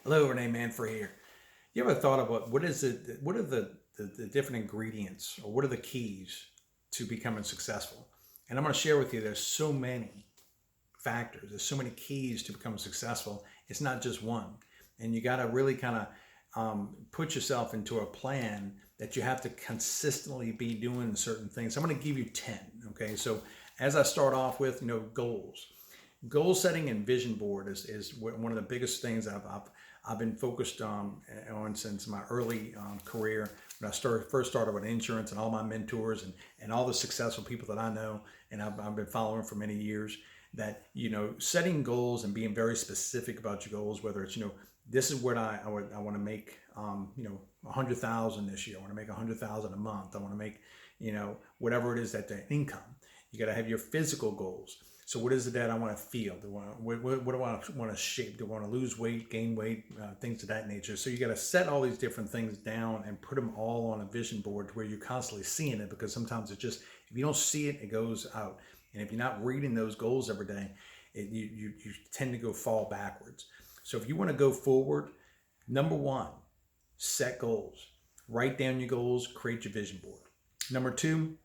Hello, René Manfre here. You ever thought about what are the different ingredients or what are the keys to becoming successful? And I'm going to share with you there's so many factors, there's so many keys to becoming successful. It's not just one. And you got to really kind of put yourself into a plan that you have to consistently be doing certain things. I'm going to give you 10. Okay. So as I start off with, goals. Goal setting and vision board is one of the biggest things I've been focused on since my early career when first started with insurance and all my mentors and all the successful people that I know and I've been following for many years. That setting goals and being very specific about your goals, whether it's this is what I want to make 100,000 this year. I want to make 100,000 a month. I want to make whatever it is that the income. You got to have your physical goals. So what is it that I want to feel? What do I want to shape? Do I want to lose weight, gain weight, things of that nature? So you got to set all these different things down and put them all on a vision board to where you're constantly seeing it, because sometimes it just, if you don't see it, it goes out. And if you're not reading those goals every day, you tend to go fall backwards. So if you want to go forward, number one, set goals. Write down your goals, create your vision board. Number two,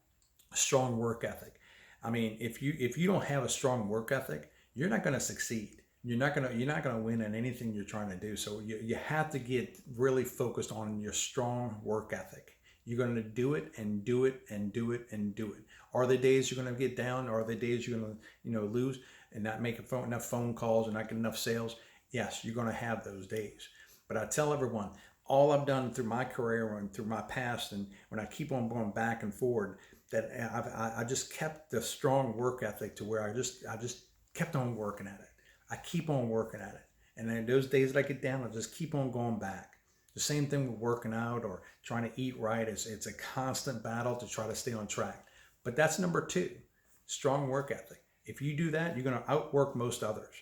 strong work ethic. I mean, if you don't have a strong work ethic, you're not going to succeed. You're not gonna win in anything you're trying to do. So you have to get really focused on your strong work ethic. You're going to do it and do it and do it and do it. Are there days you're going to get down? Are there days you're going to lose and not make enough phone calls and not get enough sales? Yes, you're going to have those days. But I tell everyone, all I've done through my career and through my past, and when I keep on going back and forward, that I just kept the strong work ethic to where I just kept on working at it. I keep on working at it. And then those days that I get down, I just keep on going back. The same thing with working out or trying to eat right. It's a constant battle to try to stay on track. But that's number two, strong work ethic. If you do that, you're going to outwork most others.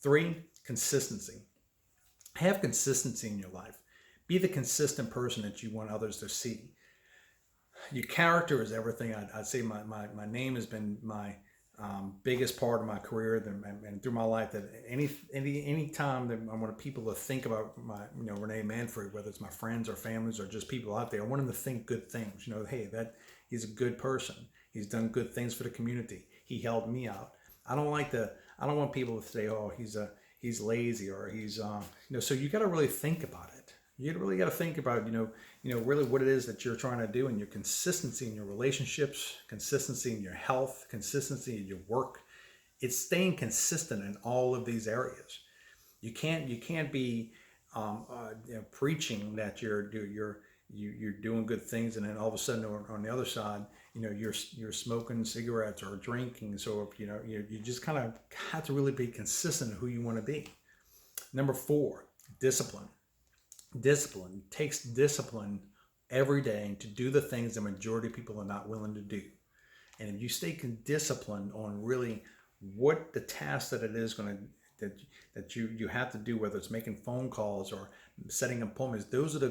Three, consistency. Have consistency in your life. Be the consistent person that you want others to see. Your character is everything. I'd say my name has been my biggest part of my career and through my life. That any time that I want people to think about my René Manfre, whether it's my friends or families or just people out there, I want them to think good things. Hey, that he's a good person. He's done good things for the community. He helped me out. I don't want people to say, oh, he's lazy or he's So you got to really think about it. You really got to think about really what it is that you're trying to do, and your consistency in your relationships, consistency in your health, consistency in your work. It's staying consistent in all of these areas. You can't be preaching that you're doing good things, and then all of a sudden on the other side, you're smoking cigarettes or drinking. So if you just kind of have to really be consistent in who you want to be. Number four, discipline. Discipline takes discipline every day to do the things the majority of people are not willing to do. And if you stay disciplined on really what the task that it is going to that you have to do, whether it's making phone calls or setting appointments, those are the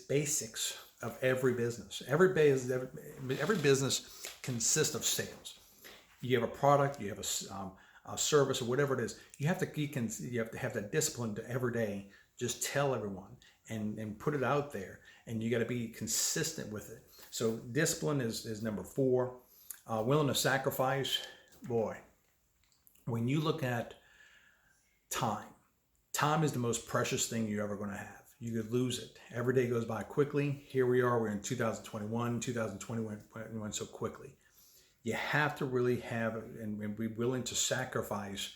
basics of every business. Every business consists of sales. You have a product, you have a service, or whatever it is. You have to have that discipline to every day just tell everyone and put it out there, and you got to be consistent with it. So discipline is number four. Willing to sacrifice. Boy, when you look at time is the most precious thing you're ever going to have. You could lose it. Every day goes by quickly. Here we are, we're in 2021 so quickly. You have to really have and be willing to sacrifice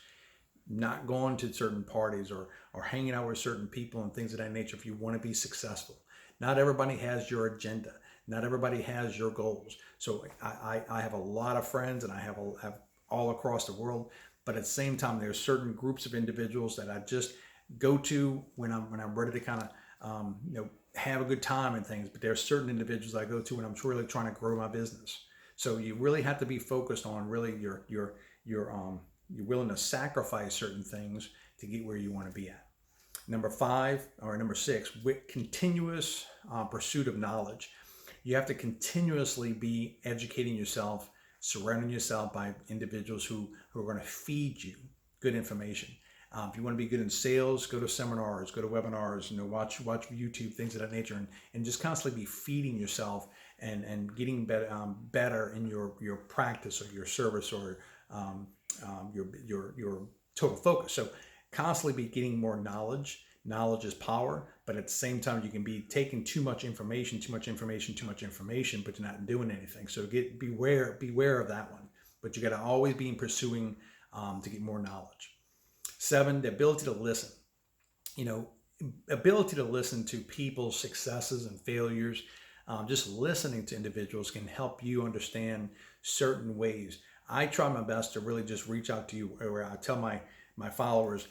not going to certain parties or hanging out with certain people and things of that nature if you want to be successful. Not everybody has your agenda. Not everybody has your goals. So I have a lot of friends, and I have all across the world, but at the same time, there's certain groups of individuals that I just go to when I'm ready to kind of have a good time and things. But there's certain individuals I go to when I'm really trying to grow my business. So you really have to be focused on really you're willing to sacrifice certain things to get where you want to be at. Number six, with continuous pursuit of knowledge. You have to continuously be educating yourself, surrounding yourself by individuals who are going to feed you good information. If you want to be good in sales, go to seminars, go to webinars, watch YouTube, things of that nature, and just constantly be feeding yourself and getting better in your practice or your service or your total focus. So constantly be getting more knowledge. Knowledge is power, but at the same time, you can be taking too much information, but you're not doing anything. So beware of that one. But you got to always be pursuing to get more knowledge. 7, the ability to listen. Ability to listen to people's successes and failures. Just listening to individuals can help you understand certain ways. I try my best to really just reach out to you, where I tell my followers,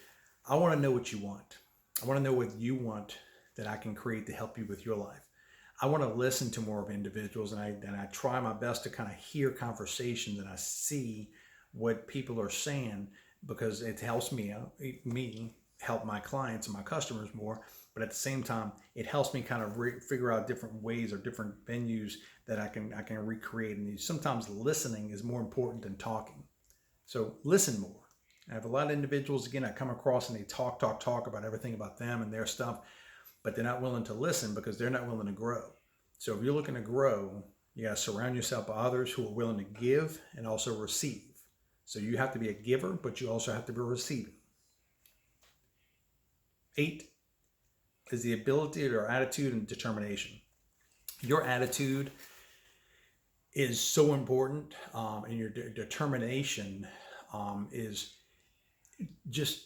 I want to know what you want. I want to know what you want that I can create to help you with your life. I want to listen to more of individuals, and I try my best to kind of hear conversations, and I see what people are saying, because it helps me help my clients and my customers more. But at the same time, it helps me kind of figure out different ways or different venues that I can recreate. And sometimes listening is more important than talking. So listen more. I have a lot of individuals, again, I come across and they talk about everything about them and their stuff, but they're not willing to listen because they're not willing to grow. So if you're looking to grow, you got to surround yourself by others who are willing to give and also receive. So you have to be a giver, but you also have to be receiving. 8 is the ability or attitude and determination. Your attitude is so important, and your determination is just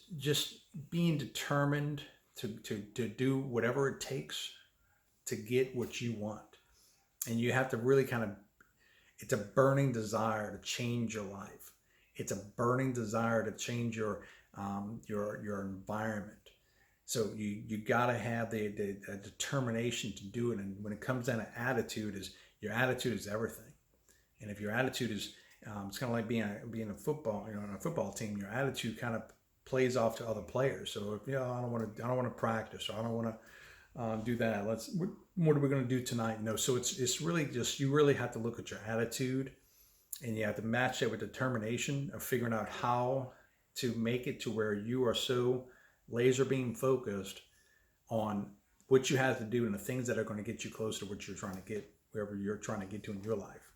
being determined to do whatever it takes to get what you want. And you have to really it's a burning desire to change your life. It's a burning desire to change your environment. So you got to have the determination to do it. And when it comes down to attitude, your attitude is everything. And if your attitude is, it's kind of like being a football, on a football team, your attitude kind of plays off to other players. So if I don't want to practice, or I don't want to do that. What are we going to do tonight? So it's really just, you really have to look at your attitude, and you have to match that with determination of figuring out how to make it to where you are so laser beam focused on what you have to do and the things that are going to get you closer to what you're trying to get, wherever you're trying to get to in your life.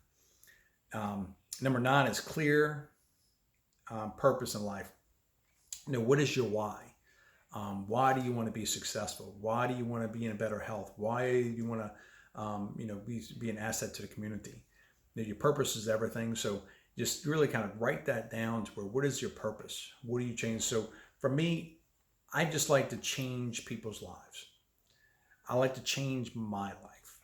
Number 9 is clear purpose in life. What is your why? Why do you want to be successful? Why do you want to be in better health? Why do you want to be an asset to the community? Your purpose is everything. So just really kind of write that down to where, what is your purpose? What do you change? So for me, I just like to change people's lives. I like to change my life.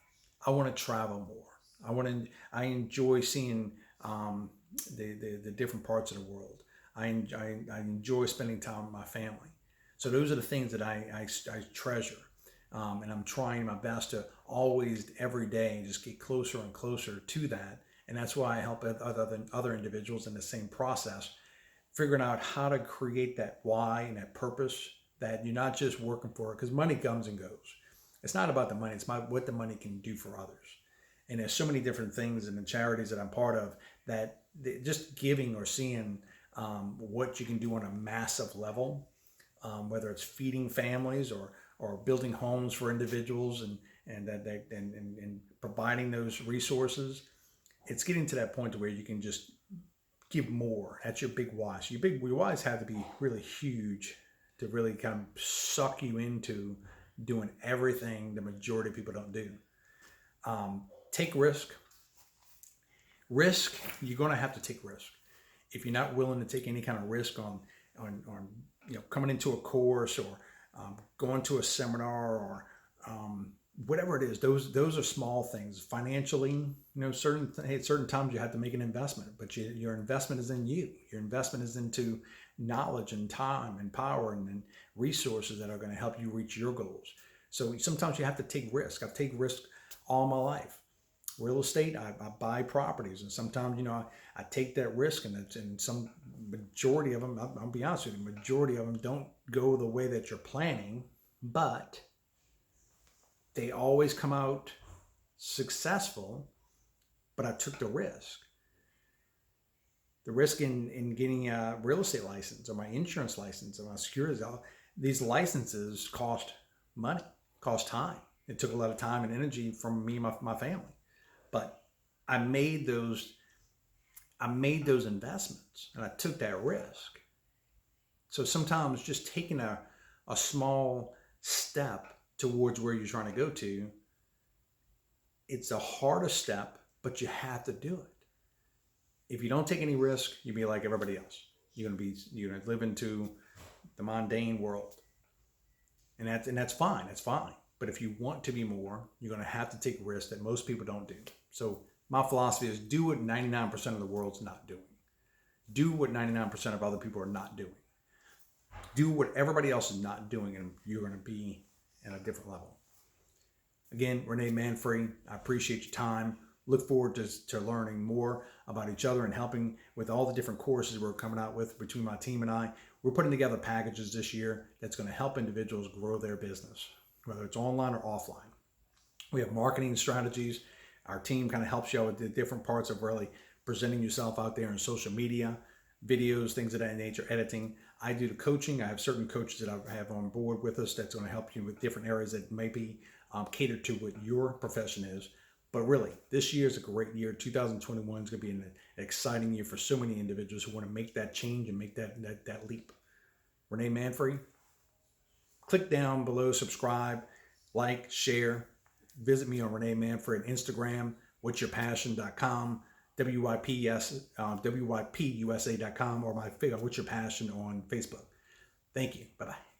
I want to travel more. I enjoy seeing the different parts of the world. I enjoy spending time with my family. So those are the things that I treasure. And I'm trying my best to always, every day, just get closer and closer to that. And that's why I help other individuals in the same process, figuring out how to create that why and that purpose that you're not just working for, because money comes and goes. It's not about the money. It's about what the money can do for others. And there's so many different things in the charities that I'm part of that just giving or seeing what you can do on a massive level, whether it's feeding families or building homes for individuals and providing those resources. It's getting to that point to where you can just give more. That's your big why. So your whys have to be really huge to really kind of suck you into doing everything the majority of people don't do. Take risk. You're going to have to take risk. If you're not willing to take any kind of risk on coming into a course or going to a seminar or whatever it is, those are small things. Financially, certain times you have to make an investment, but your investment is in you. Your investment is into knowledge and time and power and resources that are going to help you reach your goals. So sometimes you have to take risk. I've taken risk all my life. Real estate, I buy properties, and sometimes I take that risk, and some majority of them, I'll be honest with you, majority of them don't go the way that you're planning, but they always come out successful. But I took the risk. the risk in getting a real estate license or my insurance license or my securities. These licenses cost money, cost time. It took a lot of time and energy from me and my family. But I made those investments and I took that risk. So sometimes just taking a small step towards where you're trying to go to, it's a harder step, but you have to do it. If you don't take any risk, you'll be like everybody else. You're gonna live into the mundane world. And that's fine. That's fine. But if you want to be more, you're gonna have to take risks that most people don't do. So my philosophy is do what 99% of the world's not doing. Do what 99% of other people are not doing. Do what everybody else is not doing, and you're gonna be at a different level. Again, René Manfre, I appreciate your time. Look forward to learning more about each other and helping with all the different courses we're coming out with between my team and I. We're putting together packages this year that's going to help individuals grow their business, whether it's online or offline. We have marketing strategies. Our team kind of helps you out with the different parts of really presenting yourself out there in social media, videos, things of that nature, editing. I do the coaching. I have certain coaches that I have on board with us that's going to help you with different areas that may be catered to what your profession is. But really, this year is a great year. 2021 is going to be an exciting year for so many individuals who want to make that change and make that leap. René Manfre, click down below, subscribe, like, share. Visit me on René Manfre at Instagram, whatsyourpassion.com, WYPUSA.com, or my What's Your Passion on Facebook. Thank you. Bye-bye.